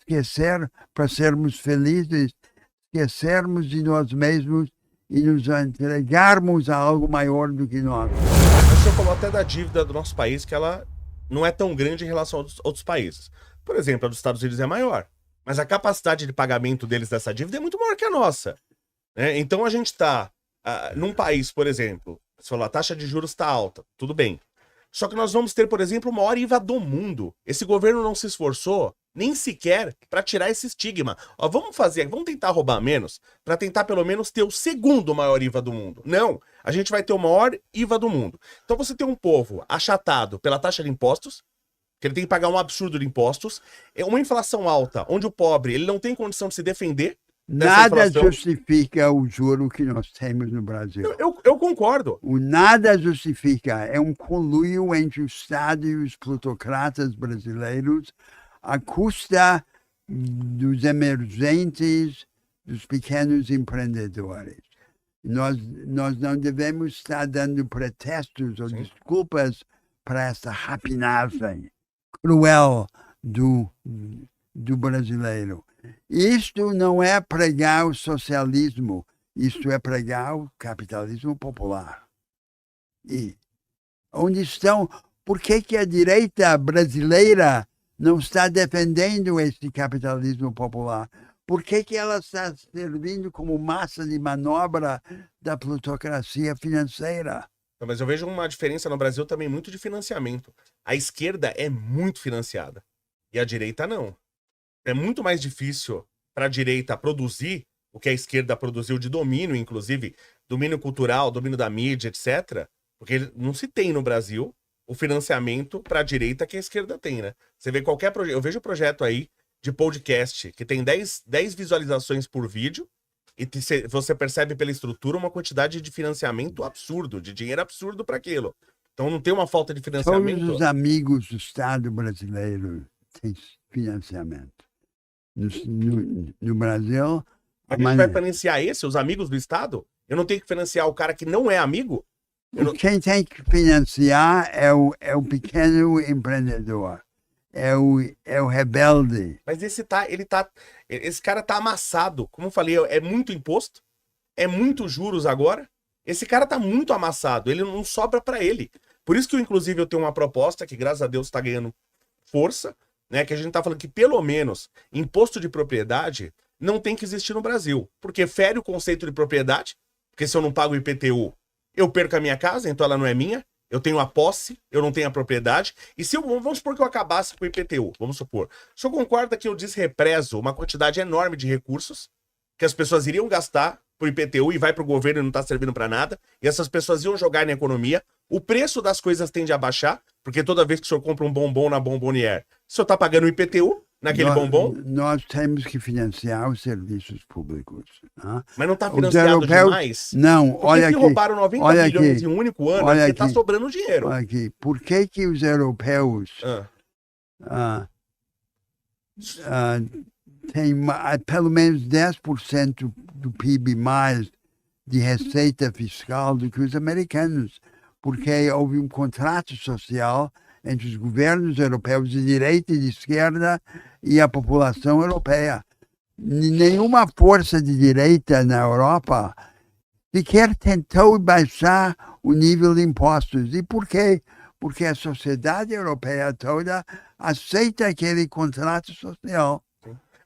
esquecer, para sermos felizes, esquecermos de nós mesmos e nos entregarmos a algo maior do que nós. Mas o senhor falou até da dívida do nosso país, que ela não é tão grande em relação aos outros países. Por exemplo, a dos Estados Unidos é maior, mas a capacidade de pagamento deles dessa dívida é muito maior que a nossa. Né? Então a gente está num país, por exemplo, você falou, a taxa de juros está alta, tudo bem. Só que nós vamos ter, por exemplo, o maior IVA do mundo. Esse governo não se esforçou nem sequer para tirar esse estigma. Ó, vamos tentar roubar menos, para tentar pelo menos ter o segundo maior IVA do mundo. Não, a gente vai ter o maior IVA do mundo. Então você tem um povo achatado pela taxa de impostos, que ele tem que pagar um absurdo de impostos, uma inflação alta, onde o pobre ele não tem condição de se defender. Nada justifica o juro que nós temos no Brasil. Eu concordo. O nada justifica. É um conluio entre o Estado e os plutocratas brasileiros à custa dos emergentes, dos pequenos empreendedores. Nós não devemos estar dando pretextos ou desculpas para essa rapinagem cruel do brasileiro. Isto não é pregar o socialismo, isto é pregar o capitalismo popular. E onde estão? Por que a direita brasileira não está defendendo esse capitalismo popular? Por que ela está servindo como massa de manobra da plutocracia financeira? Mas eu vejo uma diferença no Brasil também muito de financiamento. A esquerda é muito financiada e a direita não. É muito mais difícil para a direita produzir o que a esquerda produziu de domínio, inclusive domínio cultural, domínio da mídia, etc. Porque não se tem no Brasil o financiamento para a direita que a esquerda tem, né? Você vê qualquer projeto, eu vejo projeto aí de podcast que tem 10 visualizações por vídeo e você percebe pela estrutura uma quantidade de financiamento absurdo, de dinheiro absurdo para aquilo. Então não tem uma falta de financiamento. Todos os amigos do Estado brasileiro têm financiamento. No Brasil... Mas a gente vai financiar os amigos do Estado? Eu não tenho que financiar o cara que não é amigo? Quem tem que financiar é o pequeno empreendedor. É o rebelde. Mas esse cara tá amassado. Como eu falei, é muito imposto, é muito juros agora. Esse cara tá muito amassado, ele não sobra para ele. Por isso que, inclusive, eu tenho uma proposta que, graças a Deus, está ganhando força, né? Que a gente tá falando que, pelo menos, imposto de propriedade não tem que existir no Brasil. Porque fere o conceito de propriedade, porque se eu não pago o IPTU, eu perco a minha casa, então ela não é minha. Eu tenho a posse, eu não tenho a propriedade. E se vamos supor que eu acabasse com o IPTU, vamos supor. O senhor concorda que eu desrepreso uma quantidade enorme de recursos que as pessoas iriam gastar pro IPTU e vai pro governo e não tá servindo para nada, e essas pessoas iam jogar na economia, o preço das coisas tende a baixar, porque toda vez que o senhor compra um bombom na Bomboniere, o senhor tá pagando o IPTU naquele bombom? Nós temos que financiar os serviços públicos. Né? Mas não tá financiado demais? Não, porque olha aqui. Porque roubaram 90 milhões em um único ano, porque tá sobrando dinheiro. Olha aqui, por que os europeus têm pelo menos 10% do PIB mais de receita fiscal do que os americanos? Porque houve um contrato social entre os governos europeus de direita e de esquerda e a população europeia. Nenhuma força de direita na Europa sequer tentou baixar o nível de impostos. E por quê? Porque a sociedade europeia toda aceita aquele contrato social.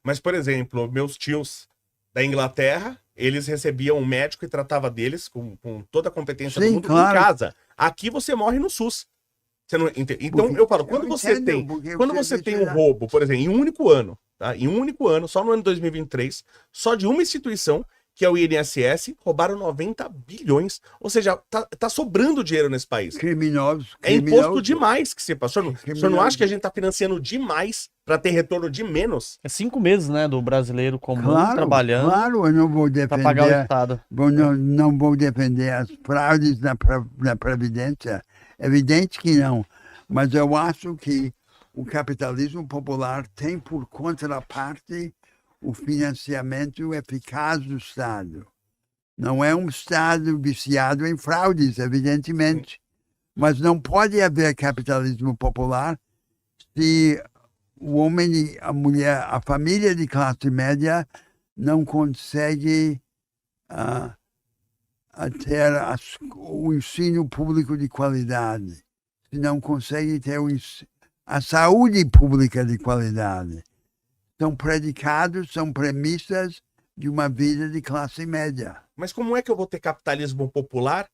Mas, por exemplo, meus tios da Inglaterra, eles recebiam um médico e tratava deles com toda a competência do mundo em casa. Aqui você morre no SUS. Você não, então, eu falo, quando você tem um roubo, por exemplo, em um único ano, tá? Em um único ano, só no ano de 2023, só de uma instituição, que é o INSS, roubaram 90 bilhões. Ou seja, tá sobrando dinheiro nesse país. Criminosos. É imposto demais que você passou. O senhor não acha que a gente tá financiando demais para ter retorno de menos? É 5 meses, né, do brasileiro comum trabalhando. Claro, eu não vou defender. Para pagar o Estado. Não vou defender as fraudes na Previdência. Evidente que não. Mas eu acho que o capitalismo popular tem por contraparte o financiamento eficaz do Estado. Não é um Estado viciado em fraudes, evidentemente. Mas não pode haver capitalismo popular se o homem e a mulher, a família de classe média não consegue a ter o ensino público de qualidade, se não consegue ter a saúde pública de qualidade. São predicados, são premissas de uma vida de classe média. Mas como é que eu vou ter capitalismo popular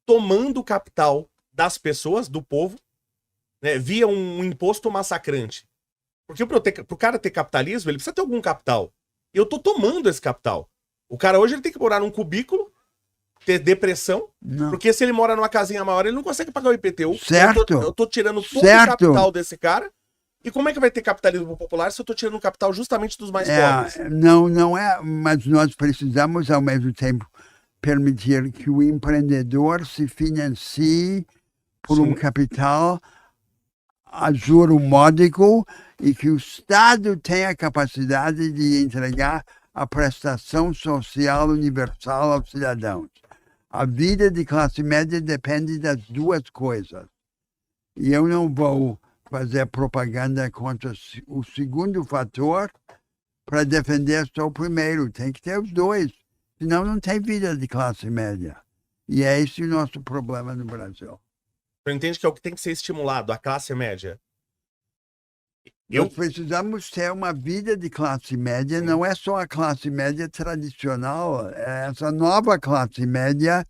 tomando o capital das pessoas, do povo, né, via um imposto massacrante? Porque pro cara ter capitalismo, ele precisa ter algum capital. E eu tô tomando esse capital. O cara hoje ele tem que morar num cubículo, ter depressão, Não. porque se ele mora numa casinha maior, ele não consegue pagar o IPTU. Certo. Eu tô tirando todo Certo. o capital desse cara. E como é que vai ter capitalismo popular se eu tô tirando o capital justamente dos mais pobres? Não é, mas nós precisamos, ao mesmo tempo, permitir que o empreendedor se financie por um capital a juro módico e que o Estado tenha a capacidade de entregar a prestação social universal aos cidadãos. A vida de classe média depende das duas coisas. E eu não vou fazer propaganda contra o segundo fator para defender só o primeiro. Tem que ter os dois. Senão não tem vida de classe média. E é esse o nosso problema no Brasil. Você entende que é o que tem que ser estimulado, a classe média? Nós precisamos ter uma vida de classe média, não é só a classe média tradicional, é essa nova classe média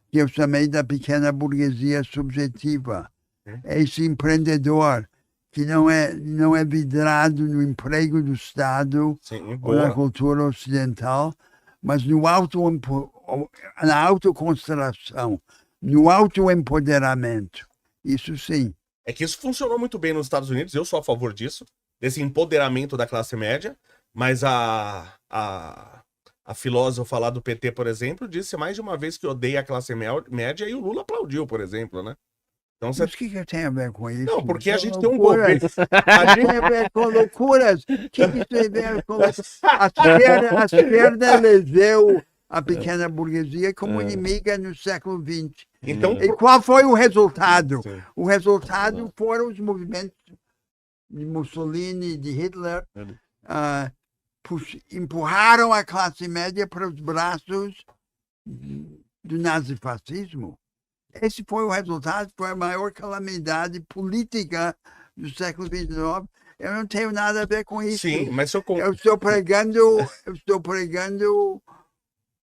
que eu chamei da pequena burguesia subjetiva. É esse empreendedor que não é vidrado no emprego do Estado ou na cultura ocidental, mas na autoconstrução, no autoempoderamento. Isso sim. É que isso funcionou muito bem nos Estados Unidos, eu sou a favor disso, desse empoderamento da classe média, mas a filósofa lá do PT, por exemplo, disse mais de uma vez que odeia a classe média e o Lula aplaudiu, por exemplo, né? Então, Mas o que tem a ver com isso? Não, porque a gente tem loucuras. um governo... Tem a ver com loucuras. O que tem a ver com loucuras? A esquerda elegeu a pequena burguesia como inimiga no século XX. Então, E qual foi o resultado? O resultado foram os movimentos de Mussolini, de Hitler, empurraram a classe média para os braços do nazifascismo. Esse foi o resultado, foi a maior calamidade política do século XIX. Eu não tenho nada a ver com isso. Sim, mas eu estou pregando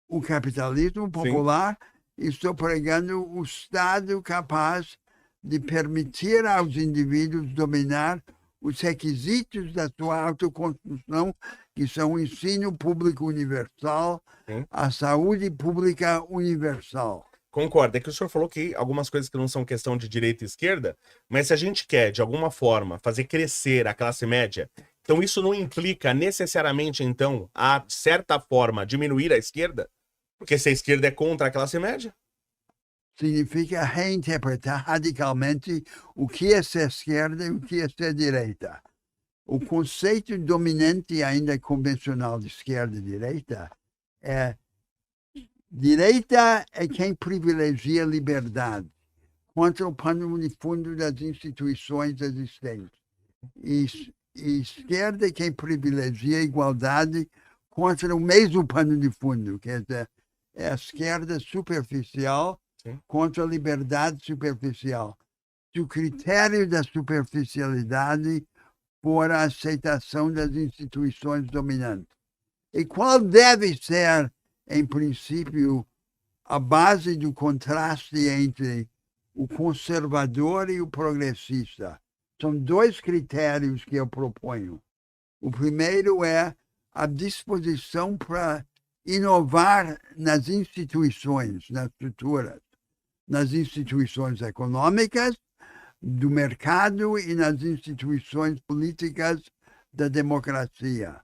o capitalismo popular, estou pregando o Estado capaz de permitir aos indivíduos dominar os requisitos da sua autoconstrução, que são o ensino público universal, a saúde pública universal. Concordo, é que o senhor falou que algumas coisas que não são questão de direita e esquerda, mas se a gente quer, de alguma forma, fazer crescer a classe média, então isso não implica necessariamente, então, a, de certa forma, diminuir a esquerda? Porque se a esquerda é contra a classe média? Significa reinterpretar radicalmente o que é ser esquerda e o que é ser direita. O conceito dominante ainda convencional de esquerda e direita é direita é quem privilegia a liberdade contra o pano de fundo das instituições existentes. E esquerda é quem privilegia a igualdade contra o mesmo pano de fundo, quer dizer, é a esquerda superficial contra a liberdade superficial. Se o critério da superficialidade for a aceitação das instituições dominantes. E qual deve ser, em princípio, a base do contraste entre o conservador e o progressista? São dois critérios que eu proponho. O primeiro é a disposição para inovar nas instituições, nas estruturas, nas instituições econômicas, do mercado e nas instituições políticas da democracia.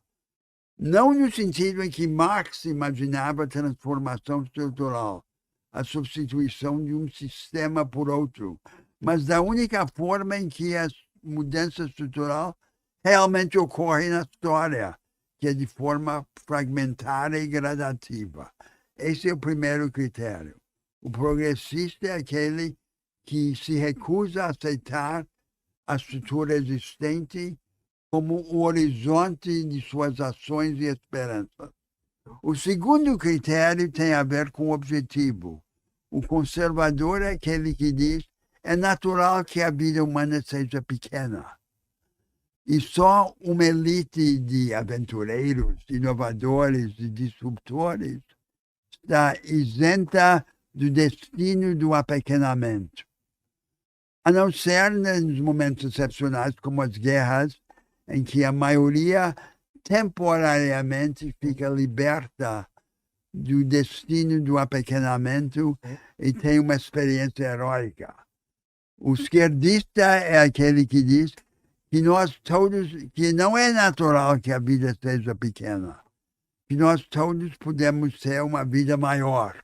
Não no sentido em que Marx imaginava transformação estrutural, a substituição de um sistema por outro, mas da única forma em que a mudança estrutural realmente ocorre na história, que é de forma fragmentária e gradativa. Esse é o primeiro critério. O progressista é aquele que se recusa a aceitar a estrutura existente como o horizonte de suas ações e esperanças. O segundo critério tem a ver com o objetivo. O conservador é aquele que diz: é natural que a vida humana seja pequena. E só uma elite de aventureiros, inovadores e disruptores está isenta do destino do apequenamento. A não ser nos momentos excepcionais, como as guerras, em que a maioria temporariamente fica liberta do destino do apequenamento e tem uma experiência heróica. O esquerdista é aquele que diz que nós todos, que não é natural que a vida seja pequena, que nós todos podemos ter uma vida maior,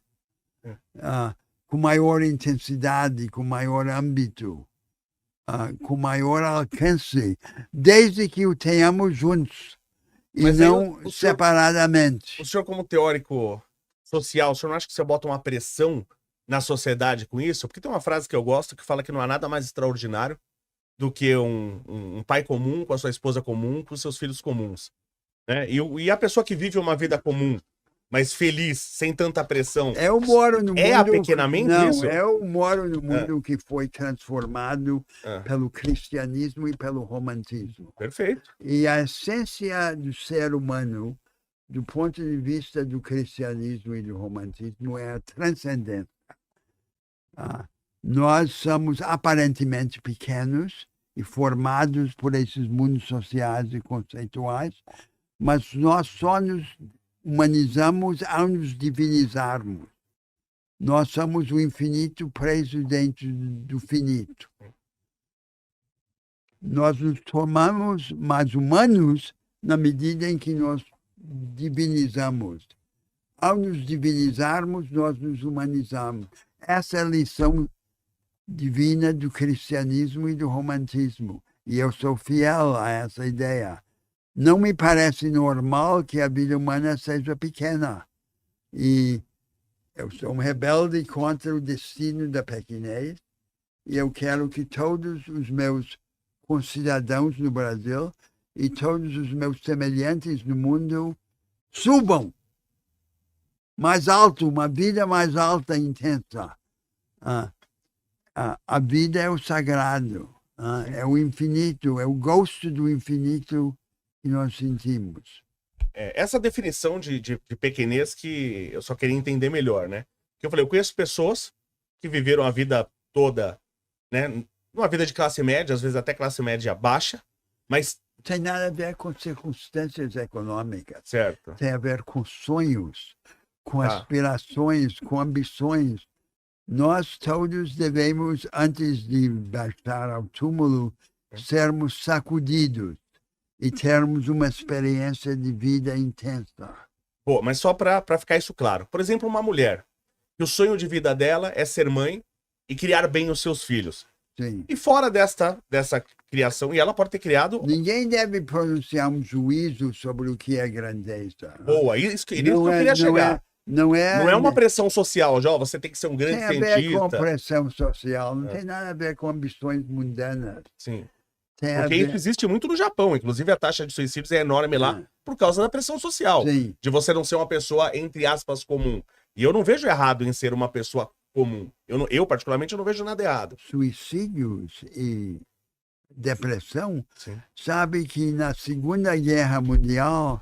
com maior intensidade, com maior âmbito, com maior alcance, desde que o tenhamos juntos e Mas não aí separadamente. O senhor, como teórico social, o senhor não acha que você bota uma pressão na sociedade com isso? Porque tem uma frase que eu gosto que fala que não há nada mais extraordinário do que um pai comum com a sua esposa comum, com os seus filhos comuns. Né? E a pessoa que vive uma vida comum, mas feliz, sem tanta pressão, Eu moro no mundo... é apequenamento não, isso? eu moro no mundo que foi transformado Ah, pelo cristianismo e pelo romantismo. perfeito. E a essência do ser humano, do ponto de vista do cristianismo e do romantismo, é a transcendência. Nós somos aparentemente pequenos e formados por esses mundos sociais e conceituais, mas nós só nos humanizamos ao nos divinizarmos. Nós somos o infinito preso dentro do finito. Nós nos tornamos mais humanos na medida em que nós divinizamos. Ao nos divinizarmos, nós nos humanizamos. Essa é a lição divina do cristianismo e do romantismo. E eu sou fiel a essa ideia. Não me parece normal que a vida humana seja pequena. E eu sou um rebelde contra o destino da pequenez. E eu quero que todos os meus concidadãos no Brasil e todos os meus semelhantes no mundo subam mais alto, uma vida mais alta e intensa. A vida é o sagrado, é o infinito, é o gosto do infinito que nós sentimos. Essa definição de pequenez que eu só queria entender melhor, né? Porque eu falei, eu conheço pessoas que viveram a vida toda, né? Uma vida de classe média, às vezes até classe média baixa, mas... Tem nada a ver com circunstâncias econômicas. Certo. Tem a ver com sonhos, com aspirações, com ambições. Nós todos devemos, antes de baixar ao túmulo, sermos sacudidos e termos uma experiência de vida intensa. Pô, mas só para ficar isso claro. Por exemplo, uma mulher, que o sonho de vida dela é ser mãe e criar bem os seus filhos. Sim. E fora dessa criação, e ela pode ter criado... Ninguém deve pronunciar um juízo sobre o que é grandeza. Boa, isso que eu queria chegar. Não é uma pressão social, já, você tem que ser um grande cientista. cientista. Tem a ver com pressão social, não tem nada a ver com ambições mundanas. Sim. Tem Porque isso existe muito no Japão, inclusive a taxa de suicídios é enorme lá por causa da pressão social. Sim. De você não ser uma pessoa, entre aspas, comum. E eu não vejo errado em ser uma pessoa comum. Eu particularmente, não vejo nada errado. Suicídios e depressão, Sim. sabe que na Segunda Guerra Mundial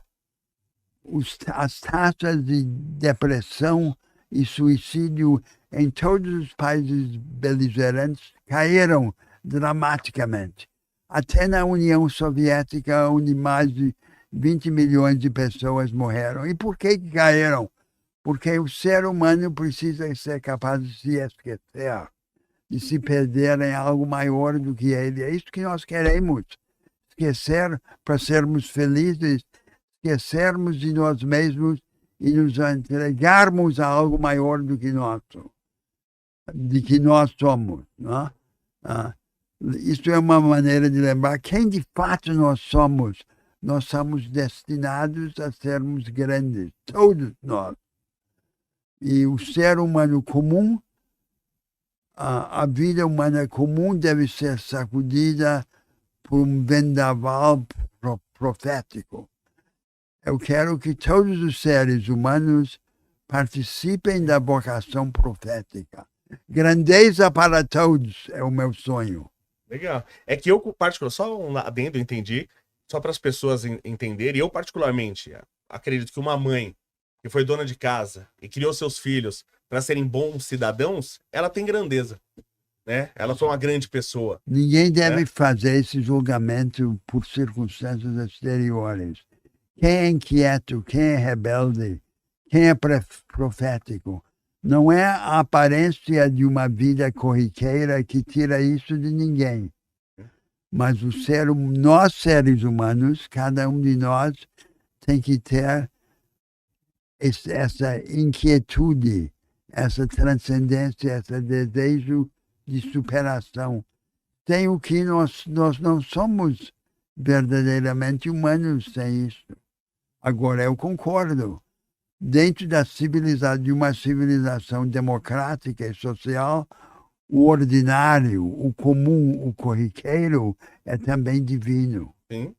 as taxas de depressão e suicídio em todos os países beligerantes caíram dramaticamente. Até na União Soviética, onde mais de 20 milhões de pessoas morreram. E por que caíram? Porque o ser humano precisa ser capaz de se esquecer, de se perder em algo maior do que ele. É isso que nós queremos. Esquecer para sermos felizes, esquecermos de nós mesmos e nos entregarmos a algo maior do que nós somos. Não é? Isso é uma maneira de lembrar quem de fato nós somos. Nós somos destinados a sermos grandes, todos nós. E o ser humano comum, a vida humana comum deve ser sacudida por um vendaval profético. Eu quero que todos os seres humanos participem da vocação profética. Grandeza para todos é o meu sonho. Legal. É que eu, particular, só um adendo, eu entendi, só para as pessoas entenderem, eu particularmente acredito que uma mãe que foi dona de casa e criou seus filhos para serem bons cidadãos, ela tem grandeza, né? Ela foi uma grande pessoa. Ninguém deve fazer esse julgamento por circunstâncias exteriores. Quem é inquieto, quem é rebelde, quem é profético, não é a aparência de uma vida corriqueira que tira isso de ninguém. Mas nós seres humanos, cada um de nós tem que ter essa inquietude, essa transcendência, esse desejo de superação. Sem o que nós não somos verdadeiramente humanos sem isso. Agora, eu concordo. Dentro de uma civilização democrática e social, o ordinário, o comum, o corriqueiro é também divino. Sim.